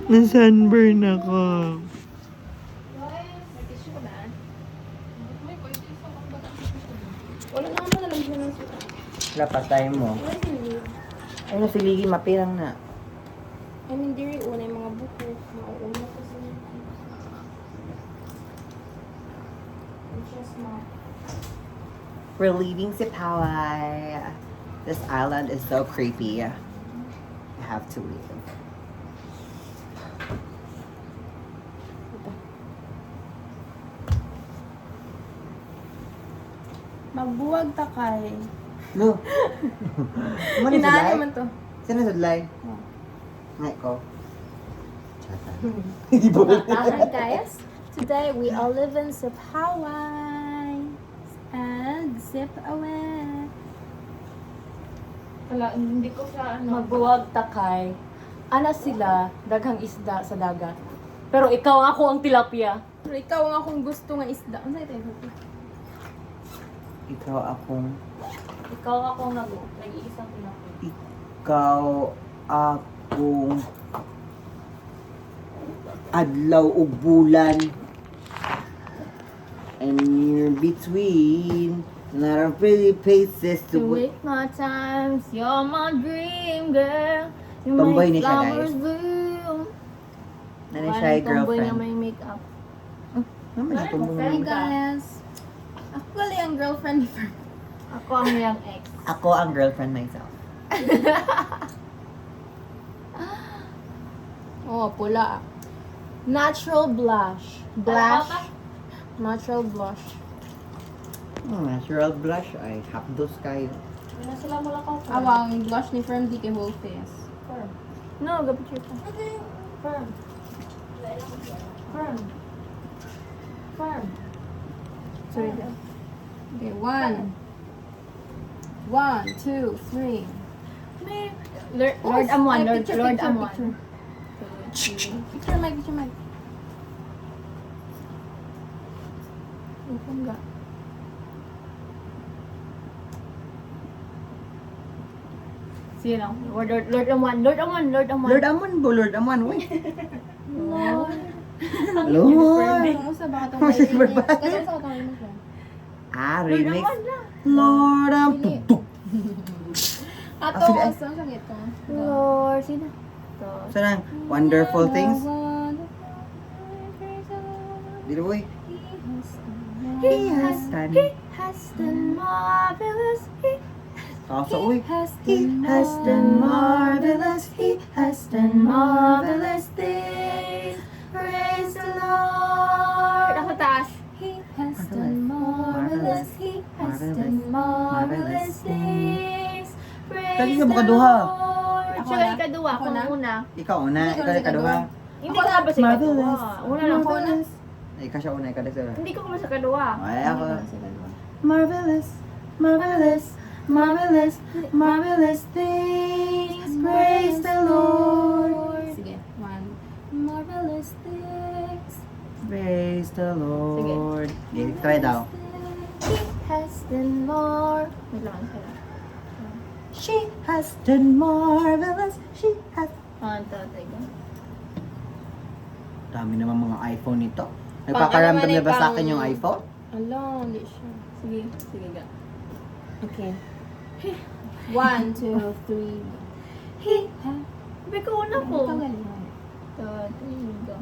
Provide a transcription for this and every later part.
Na-sunburn ako. Wala na naman alam siya ng suka. Lapatay mo. Ay, nasiligi, mapirang na. I mean, diri una yung mga buko. Mauuna kasi. It's just not. We're leaving Sipaway. This island is so creepy. I have to leave. Magbuwag ta kay. No. Muna Hinaan sudlay? naman to. Sino sudlay? Oh. Ngay ko. Chata. Hi guys. Today we all live in Sip Hawaii. And zip away. Wala, hindi ko sa ano. Magbuwag takay. Ana sila, daghang isda sa dagat. Pero ikaw ako ang tilapia. Pero ikaw ang akong gusto nga isda. Ano ito? Ikaw akong... Ikaw ako ang nag-iisang tilapia. Ikaw akong... adlaw ug bulan. And you're between... Not a pretty places To to... wait my times, you're my dream girl. You Tomboy make ni siya, flowers guys. bloom. Ano siya, Tomboy na girlfriend? may makeup. Naman siya Hi tumulong. guys. Ako pala yung girlfriend ni Fern. Ako ang yung ex. Ako ang girlfriend myself. Oh, pula. Natural blush. Blush. Natural blush. Natural blush ay hapdos kayo. Wala sila mula ko. Awang blush ni Fern di kay whole face. Firm. No, go picture ka. Firm. Firm. Firm. Sorry. Okay, 1, 2, 3. Lord Amwan, Lord Amwan. Picture mic, picture mic. Open ka. Sige lang. Lord Amwan, Lord Amwan, Lord Amwan. Lord Amon bo, Lord Amon. Uy. Lord. Lord. Ang usa ba katong Kasi may ba? Kasi sa katong may siya. Ah, Lord remix. Amwan na. Lord Am. Dili. Tuk. Ato, sige, ay. asa sa gito. Lord, sino? So na, wonderful things. Dili boy. He has done. He has done marvelous. Also, uy. He has done marvelous. He has done marvelous things. Praise the Lord. Ako taas. He has done marvelous. He has done marvelous things. Praise Dali ka the makaduha. Lord. Siya lang ikaduwa, Ako ako na? na una. Ikaw una, Hindi ko ikaw na ikaduha. Hindi ka ba sa ikaduwa? Marvelous. Una lang ako na. Ikaw siya una, ikaw na. Hindi ko ba sa kaduwa? Ay, ako. Marvelous, marvelous, marvelous, marvelous things. Praise the Lord. Sige, one. Marvelous things. Praise the Lord. Okay, try daw. He has done more. Wait lang, sila. She has done marvelous. She has... Teka. Dami naman mga iPhone nito. Nagpakaramdam na ba sa akin yung iPhone? Ala, hindi siya. Sige, sige ga. Okay. 1, 2, 3. He has... Sabi ko una po. Tanggalin. Go.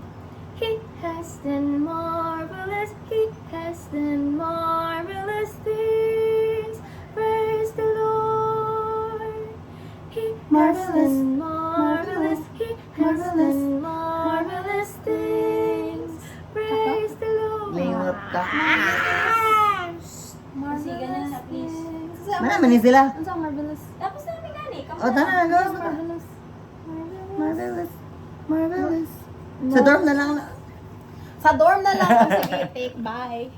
He has done marvelous. He has done marvelous things. Praise the Lord. He has done marvelous. He has done marvelous things. Praise the Lord. Lingot ka. Marvelous things. Naman ni sila. Ano sa marvelous? Tapos na kami gani. O, tana, go. Marvelous. Marvelous. Marvelous. Sa dorm na lang. Sa dorm na lang. Sige, take. Bye.